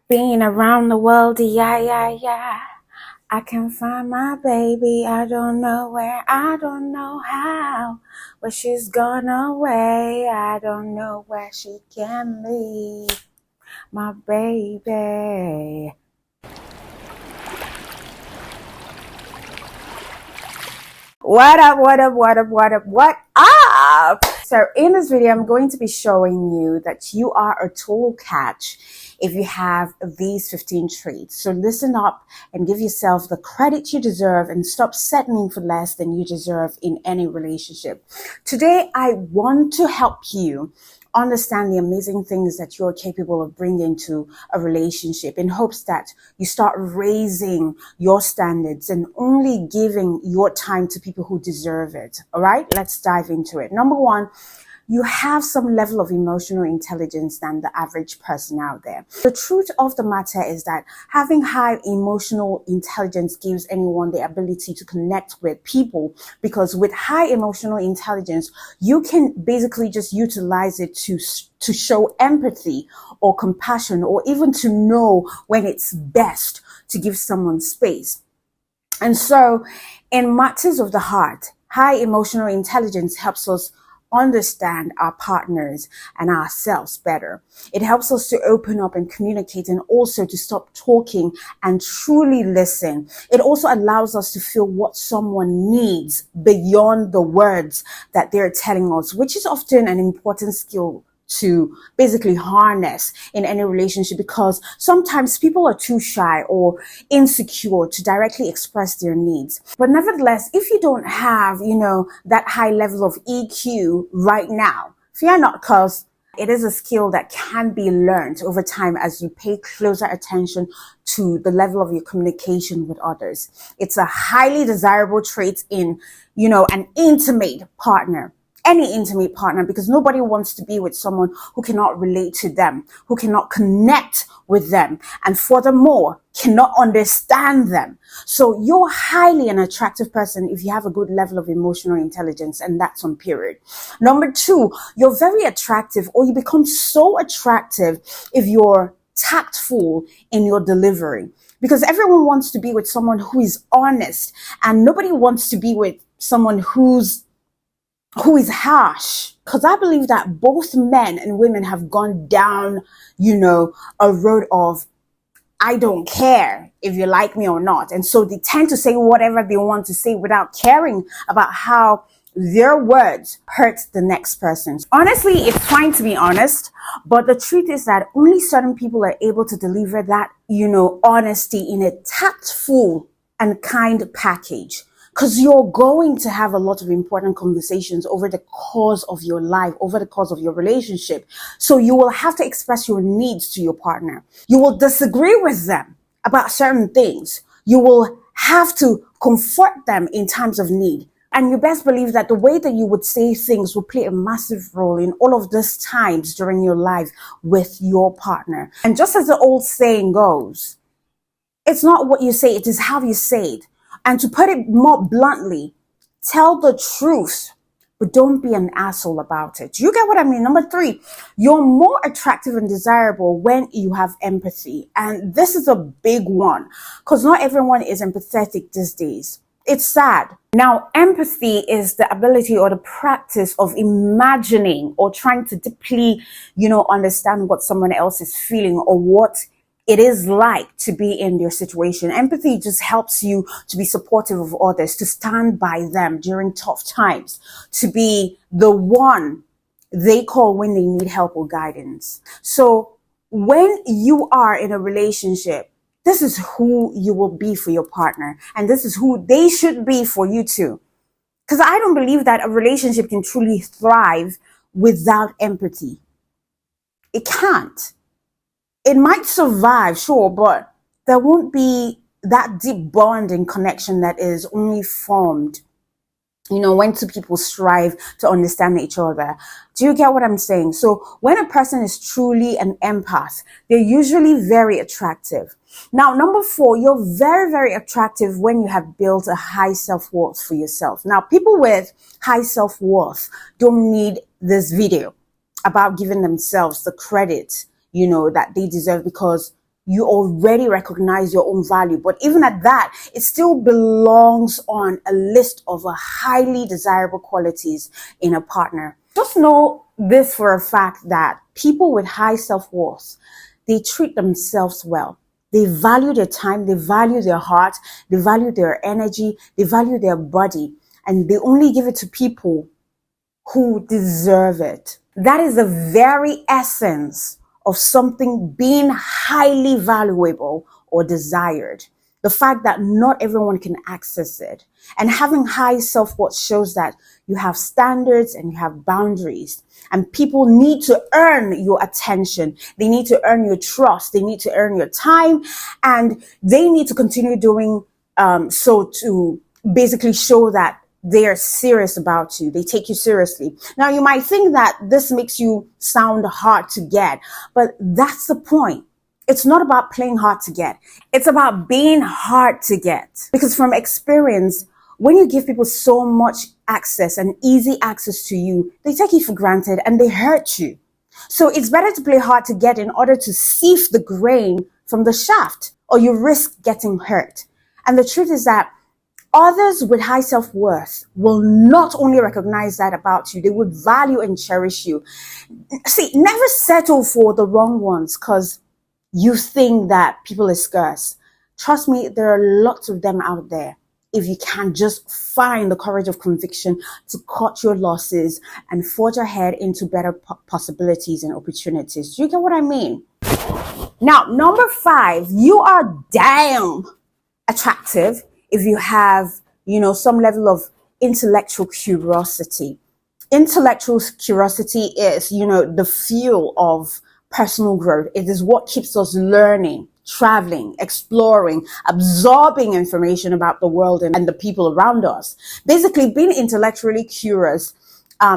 Been around the world, yeah, yeah, yeah. I can find my baby. I don't know where, I don't know how. But she's gone away. I don't know where she can be. My baby. What up, what up, what up, what up, what up? So in this video, I'm going to be showing you that you are a total catch if you have these 15 traits. So listen up and give yourself the credit you deserve and stop settling for less than you deserve in any relationship. Today, I want to help you understand the amazing things that you're capable of bringing to a relationship in hopes that you start raising your standards and only giving your time to people who deserve it. All right, let's dive into it. Number one, you have some level of emotional intelligence than the average person out there. The truth of the matter is that having high emotional intelligence gives anyone the ability to connect with people, because with high emotional intelligence, you can basically just utilize it to show empathy or compassion, or even to know when it's best to give someone space. And so in matters of the heart, high emotional intelligence helps us understand our partners and ourselves better. It helps us to open up and communicate, and also to stop talking and truly listen. It also allows us to feel what someone needs beyond the words that they're telling us, which is often an important skill to basically harness in any relationship, because sometimes people are too shy or insecure to directly express their needs. But nevertheless, if you don't have, that high level of EQ right now, fear not, because it is a skill that can be learned over time as you pay closer attention to the level of your communication with others. It's a highly desirable trait in, an intimate partner. Any intimate partner, because nobody wants to be with someone who cannot relate to them, who cannot connect with them, and furthermore, cannot understand them. So you're highly an attractive person if you have a good level of emotional intelligence, and that's on period. Number two, you're very attractive, or you become so attractive if you're tactful in your delivery, because everyone wants to be with someone who is honest, and nobody wants to be with someone who is harsh. Because I believe that both men and women have gone down, a road of, I don't care if you like me or not. And so they tend to say whatever they want to say without caring about how their words hurt the next person. Honestly, it's fine to be honest, but the truth is that only certain people are able to deliver that, honesty in a tactful and kind package. Because you're going to have a lot of important conversations over the course of your life, over the course of your relationship. So you will have to express your needs to your partner. You will disagree with them about certain things. You will have to comfort them in times of need. And you best believe that the way that you would say things will play a massive role in all of these times during your life with your partner. And just as the old saying goes, it's not what you say, it is how you say it. And to put it more bluntly, tell the truth, but don't be an asshole about it. You get what I mean? Number three, you're more attractive and desirable when you have empathy. And this is a big one, because not everyone is empathetic these days. It's sad. Now, empathy is the ability or the practice of imagining or trying to deeply, understand what someone else is feeling or what it is like to be in their situation. Empathy just helps you to be supportive of others, to stand by them during tough times, to be the one they call when they need help or guidance. So when you are in a relationship, this is who you will be for your partner, and this is who they should be for you too. Because I don't believe that a relationship can truly thrive without empathy. It can't. It might survive, sure, but there won't be that deep bonding connection that is only formed, when two people strive to understand each other. Do you get what I'm saying? So when a person is truly an empath, they're usually very attractive. Now, number four, you're very, very attractive when you have built a high self-worth for yourself. Now, people with high self-worth don't need this video about giving themselves the credit that they deserve, because you already recognize your own value. But even at that, it still belongs on a list of highly desirable qualities in a partner. Just know this for a fact, that people with high self-worth, they treat themselves well. They value their time, they value their heart, they value their energy, they value their body, and they only give it to people who deserve it. That is the very essence of something being highly valuable or desired. The fact that not everyone can access it. And having high self-worth shows that you have standards and you have boundaries. And people need to earn your attention. They need to earn your trust. They need to earn your time. And they need to continue doing so to basically show that they are serious about you. They take you seriously. Now, you might think that this makes you sound hard to get, but that's the point. It's not about playing hard to get. It's about being hard to get. Because from experience, when you give people so much access and easy access to you, they take you for granted and they hurt you. So it's better to play hard to get in order to sift the grain from the shaft, or you risk getting hurt. And the truth is that others with high self-worth will not only recognize that about you, they would value and cherish you. See, never settle for the wrong ones because you think that people are scarce. Trust me, there are lots of them out there. If you can just find the courage of conviction to cut your losses and forge ahead into better possibilities and opportunities. Do you get what I mean? Now, number 5, you are damn attractive if you have, some level of intellectual curiosity. Intellectual curiosity is, the fuel of personal growth. It is what keeps us learning, traveling, exploring, absorbing information about the world and the people around us. Basically, being intellectually curious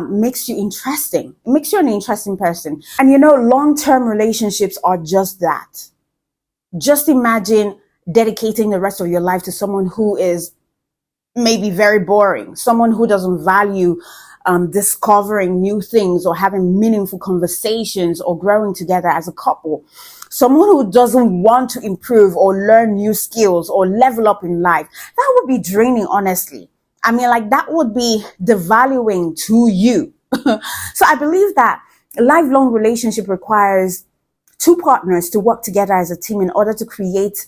makes you interesting. It makes you an interesting person. And long-term relationships are just that. Just imagine dedicating the rest of your life to someone who is maybe very boring, someone who doesn't value discovering new things or having meaningful conversations or growing together as a couple. Someone who doesn't want to improve or learn new skills or level up in life. That would be draining, honestly. I mean, that would be devaluing to you. So I believe that a lifelong relationship requires two partners to work together as a team in order to create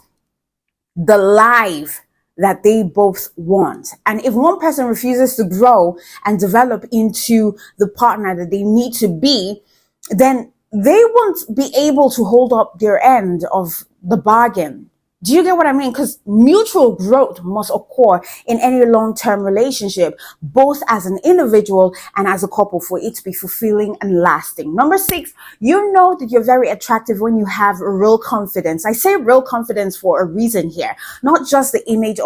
the life that they both want. And if one person refuses to grow and develop into the partner that they need to be, then they won't be able to hold up their end of the bargain. Do you get what I mean? Because mutual growth must occur in any long-term relationship, both as an individual and as a couple, for it to be fulfilling and lasting. Number 6, you know that you're very attractive when you have real confidence. I say real confidence for a reason here, not just the image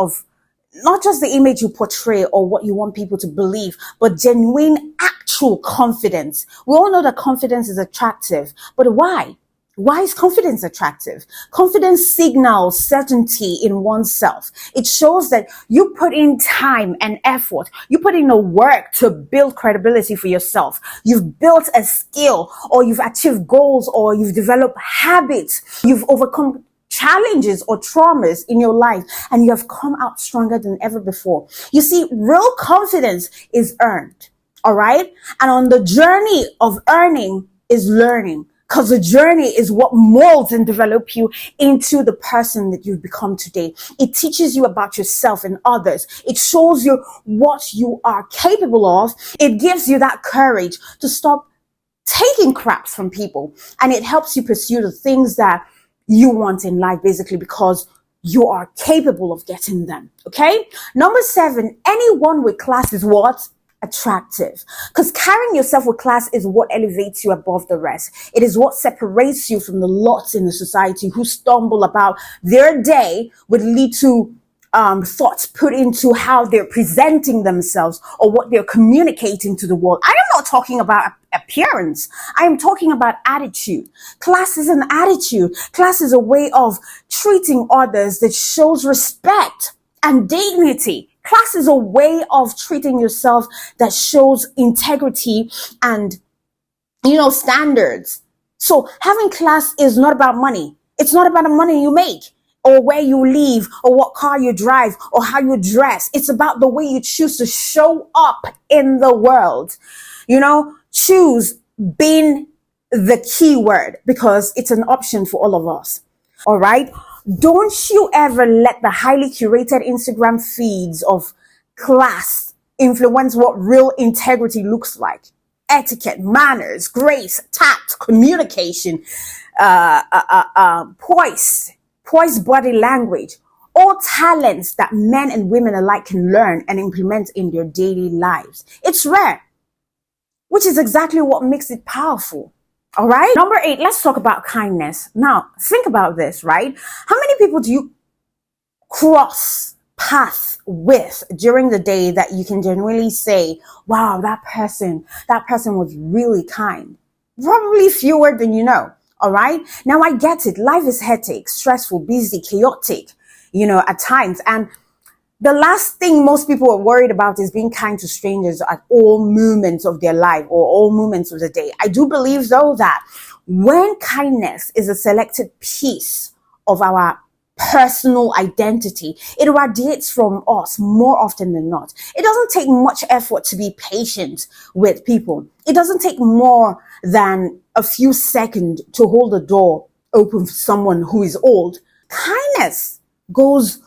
you portray or what you want people to believe, but genuine, actual confidence. We all know that confidence is attractive, but why? Why is confidence attractive? Confidence signals certainty in oneself. It shows that you put in time and effort. You put in the work to build credibility for yourself. You've built a skill, or you've achieved goals, or you've developed habits. You've overcome challenges or traumas in your life, and you have come out stronger than ever before. You see, real confidence is earned. All right. And on the journey of earning is learning. Because the journey is what molds and develops you into the person that you've become today. It teaches you about yourself and others. It shows you what you are capable of. It gives you that courage to stop taking craps from people. And it helps you pursue the things that you want in life, basically, because you are capable of getting them. Okay? Number 7, anyone with class is what? Attractive. Because carrying yourself with class is what elevates you above the rest. It is what separates you from the lots in the society who stumble about their day with little thoughts put into how they're presenting themselves or what they're communicating to the world. I am not talking about appearance. I am talking about attitude. Class is an attitude. Class is a way of treating others that shows respect and dignity. Class is a way of treating yourself that shows integrity and, standards. So having class is not about money. It's not about the money you make or where you live or what car you drive or how you dress. It's about the way you choose to show up in the world. Choose being the key word, because it's an option for all of us. All right. Don't you ever let the highly curated Instagram feeds of class influence what real integrity looks like. Etiquette, manners, grace, tact, communication, poised body language, all talents that men and women alike can learn and implement in their daily lives. It's rare, which is exactly what makes it powerful. All right. Number 8, let's talk about kindness. Now, think about this, right? How many people do you cross paths with during the day that you can genuinely say, wow, that person was really kind? Probably fewer than you know. All right. Now, I get it. Life is hectic, stressful, busy, chaotic, at times. And the last thing most people are worried about is being kind to strangers at all moments of their life or all moments of the day. I do believe, though, that when kindness is a selected piece of our personal identity, it radiates from us more often than not. It doesn't take much effort to be patient with people. It doesn't take more than a few seconds to hold the door open for someone who is old. Kindness goes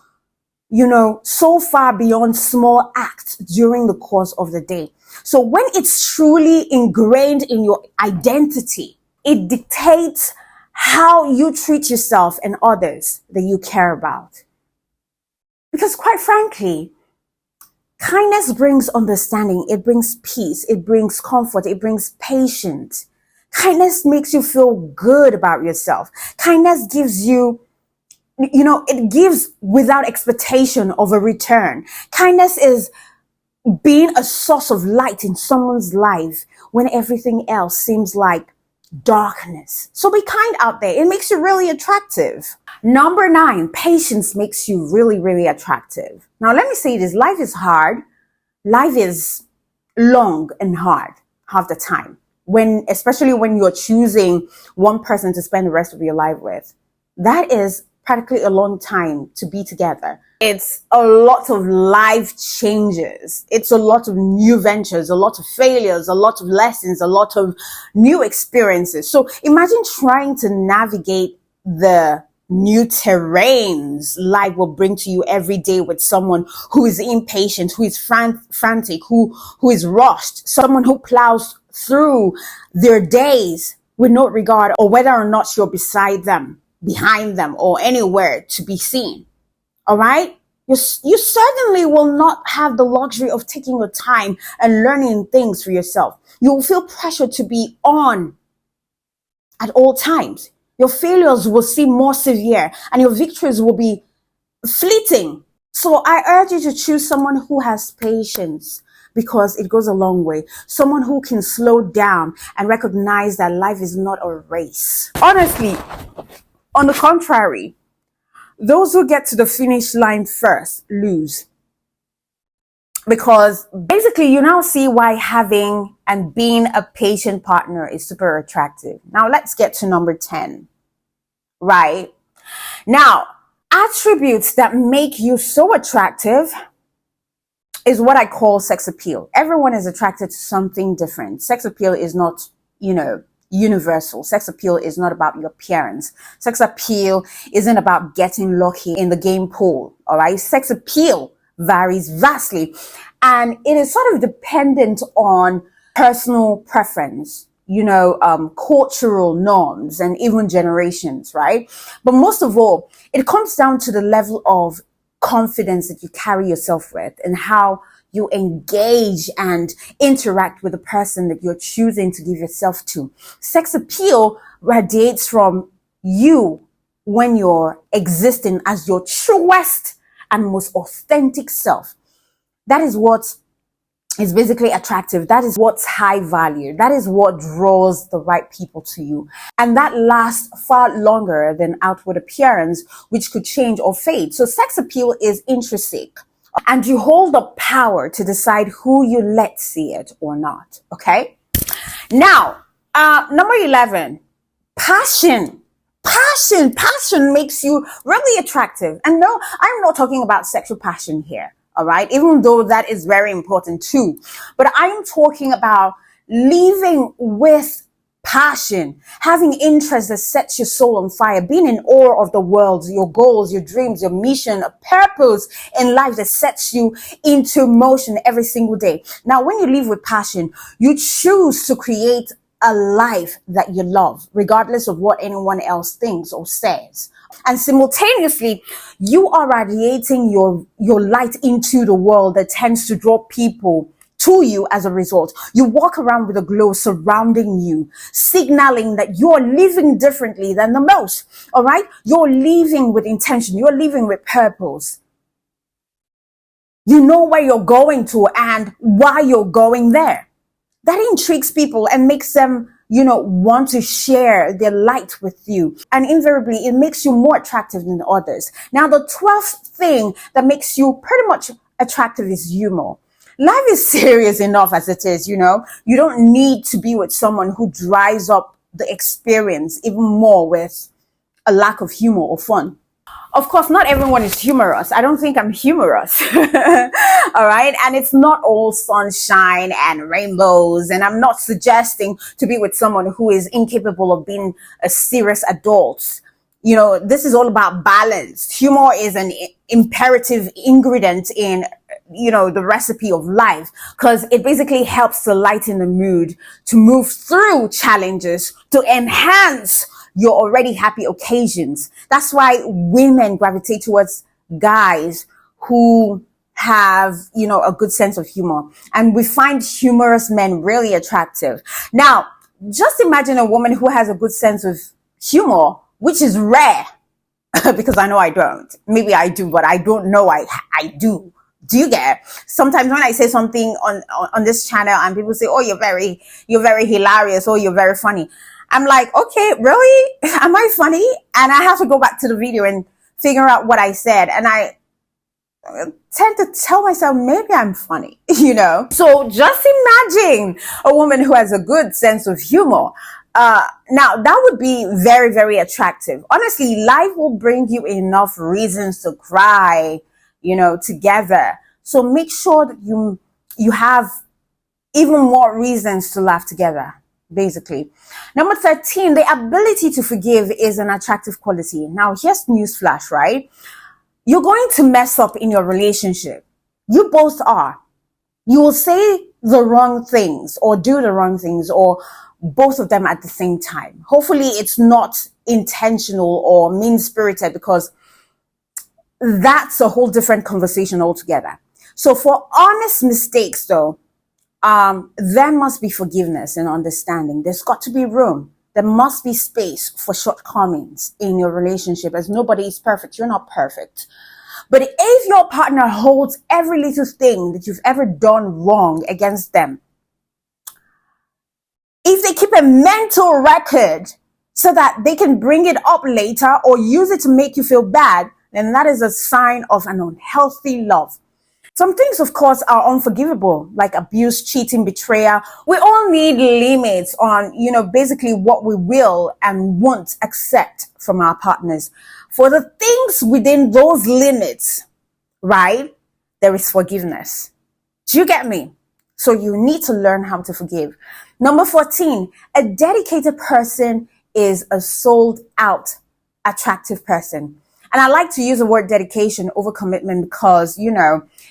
so far beyond small acts during the course of the day. So when it's truly ingrained in your identity, it dictates how you treat yourself and others that you care about. Because quite frankly, kindness brings understanding, it brings peace, it brings comfort, it brings patience. Kindness makes you feel good about yourself. Kindness gives you it gives without expectation of a return. Kindness is being a source of light in someone's life when everything else seems like darkness. So be kind out there. It makes you really attractive. Number 9, patience makes you really, really attractive. Now, let me say this. Life is hard. Life is long and hard half the time. Especially when you're choosing one person to spend the rest of your life with. That is practically a long time to be together. It's a lot of life changes. It's a lot of new ventures, a lot of failures, a lot of lessons, a lot of new experiences. So imagine trying to navigate the new terrains life will bring to you every day with someone who is impatient, who is frantic, who is rushed, someone who plows through their days with no regard or whether or not you're beside them, behind them, or anywhere to be seen. All right? You certainly will not have the luxury of taking your time and learning things for yourself. You will feel pressure to be on at all times. Your failures will seem more severe and your victories will be fleeting. So I urge you to choose someone who has patience, because it goes a long way. Someone who can slow down and recognize that life is not a race. Honestly, on the contrary, those who get to the finish line first lose. Because basically, you now see why having and being a patient partner is super attractive. Now, let's get to number 10. Right? Now, attributes that make you so attractive is what I call sex appeal. Everyone is attracted to something different. Sex appeal is not, universal. Sex appeal is not about your appearance. Sex appeal isn't about getting lucky in the game pool. All right. Sex appeal varies vastly, and it is sort of dependent on personal preference, cultural norms and even generations, right? But most of all, it comes down to the level of confidence that you carry yourself with and how you engage and interact with the person that you're choosing to give yourself to. Sex appeal radiates from you when you're existing as your truest and most authentic self. That is what is basically attractive. That is what's high value. That is what draws the right people to you. And that lasts far longer than outward appearance, which could change or fade. So sex appeal is intrinsic. And you hold the power to decide who you let see it or not. Okay? Now, number 11, passion Passion makes you really attractive. And no, I'm not talking about sexual passion here. All right. Even though that is very important too. But I'm talking about living with passion, having interest that sets your soul on fire, being in awe of the world, your goals, your dreams, your mission, a purpose in life that sets you into motion every single day. Now, when you live with passion, you choose to create a life that you love, regardless of what anyone else thinks or says. And simultaneously, you are radiating your light into the world that tends to draw people to you as a result. You walk around with a glow surrounding you, signaling that you're living differently than the most. All right? You're living with intention. You're living with purpose. You know where you're going to and why you're going there. That intrigues people and makes them, want to share their light with you. And invariably, it makes you more attractive than others. Now, the 12th thing that makes you pretty much attractive is humor. Life is serious enough as it is, You don't need to be with someone who dries up the experience even more with a lack of humor or fun. Of course, not everyone is humorous. I don't think I'm humorous. All right. And it's not all sunshine and rainbows. And I'm not suggesting to be with someone who is incapable of being a serious adult. This is all about balance. Humor is an imperative ingredient in, the recipe of life, because it basically helps to lighten the mood, to move through challenges, to enhance your already happy occasions. That's why women gravitate towards guys who have, a good sense of humor. And we find humorous men really attractive. Now, just imagine a woman who has a good sense of humor, which is rare, because I know I don't. Maybe I do, but I don't know I do. Do you get? Sometimes when I say something on this channel and people say, "Oh, you're very hilarious," or "You're very funny," I'm like, okay, really? Am I funny? And I have to go back to the video and figure out what I said. And I tend to tell myself, maybe I'm funny, So just imagine a woman who has a good sense of humor. Now that would be very, very attractive. Honestly, life will bring you enough reasons to cry, together. So make sure that you have even more reasons to laugh together. Basically. Number 13, the ability to forgive is an attractive quality. Now, here's newsflash, right? You're going to mess up in your relationship. You both are. You will say the wrong things or do the wrong things, or both of them at the same time. Hopefully, it's not intentional or mean-spirited, because that's a whole different conversation altogether. So for honest mistakes, though, there must be forgiveness and understanding. There's got to be room. There must be space for shortcomings in your relationship, as nobody is perfect. You're not perfect. But if your partner holds every little thing that you've ever done wrong against them, if they keep a mental record so that they can bring it up later or use it to make you feel bad, then that is a sign of an unhealthy love. Some things, of course, are unforgivable, like abuse, cheating, betrayal. We all need limits on, basically what we will and won't accept from our partners. For the things within those limits, right, there is forgiveness. Do you get me? So you need to learn how to forgive. Number 14, a dedicated person is a sold out, attractive person. And I like to use the word dedication over commitment because,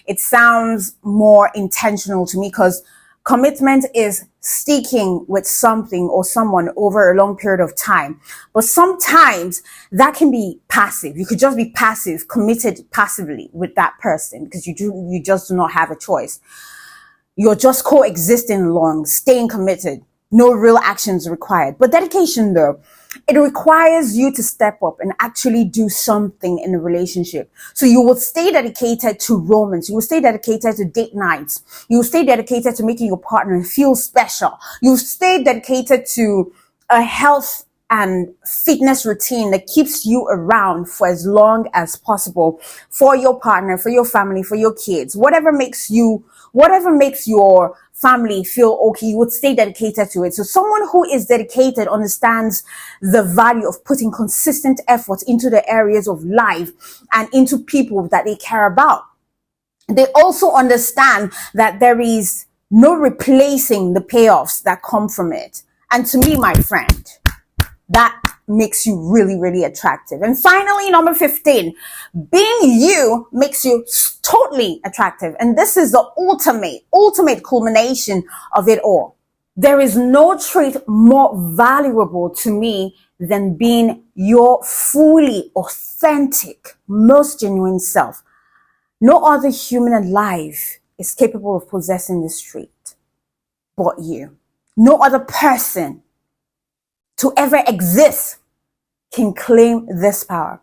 it sounds more intentional to me, because commitment is sticking with something or someone over a long period of time. But sometimes that can be passive. You could just be passive, committed passively with that person because you just do not have a choice. You're just coexisting along, staying committed. No real actions required. But dedication, though, it requires you to step up and actually do something in a relationship. So you will stay dedicated to romance. You will stay dedicated to date nights. You will stay dedicated to making your partner feel special. You will stay dedicated to a health and fitness routine that keeps you around for as long as possible for your partner, for your family, for your kids, whatever makes you whatever makes your family feel okay, you would stay dedicated to it. So someone who is dedicated understands the value of putting consistent effort into the areas of life and into people that they care about. They also understand that there is no replacing the payoffs that come from it. And to me, my friend, that makes you really, really attractive. And finally, number 15, being you makes you totally attractive. And this is the ultimate culmination of it all. There is no trait more valuable to me than being your fully authentic, most genuine self. No other human alive is capable of possessing this trait but you. No other person to ever exist can claim this power.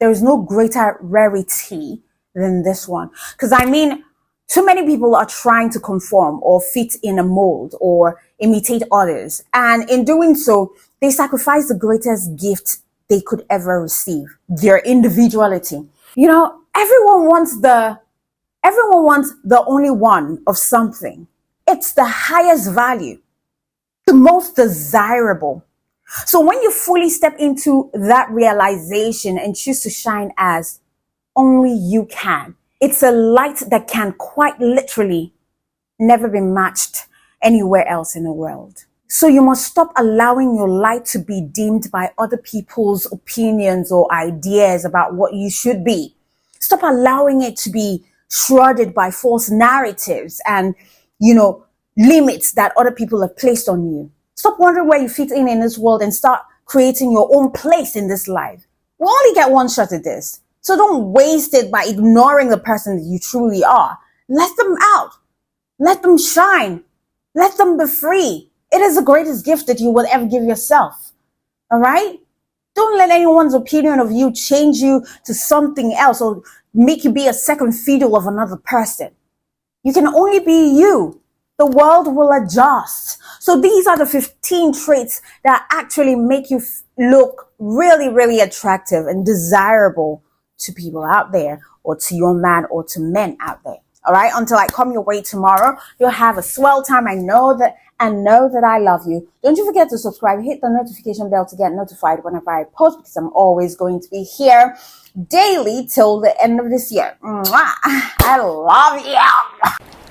There is no greater rarity than this one. Because I mean, too many people are trying to conform or fit in a mold or imitate others. And in doing so, they sacrifice the greatest gift they could ever receive, their individuality. You know, everyone wants the only one of something. It's the highest value, the most desirable. So when you fully step into that realization and choose to shine as only you can, it's a light that can quite literally never be matched anywhere else in the world. So you must stop allowing your light to be dimmed by other people's opinions or ideas about what you should be. Stop allowing it to be shrouded by false narratives and, limits that other people have placed on you. Stop wondering where you fit in this world and start creating your own place in this life. We only get one shot at this. So don't waste it by ignoring the person that you truly are. Let them out. Let them shine. Let them be free. It is the greatest gift that you will ever give yourself. All right? Don't let anyone's opinion of you change you to something else or make you be a second fiddle of another person. You can only be you. The world will adjust. So these are the 15 traits that actually make you look really, really attractive and desirable to people out there, or to your man, or to men out there. All right. Until I come your way tomorrow, you'll have a swell time. I know that I love you. Don't you forget to subscribe. Hit the notification bell to get notified whenever I post, because I'm always going to be here daily till the end of this year. Mwah. I love you.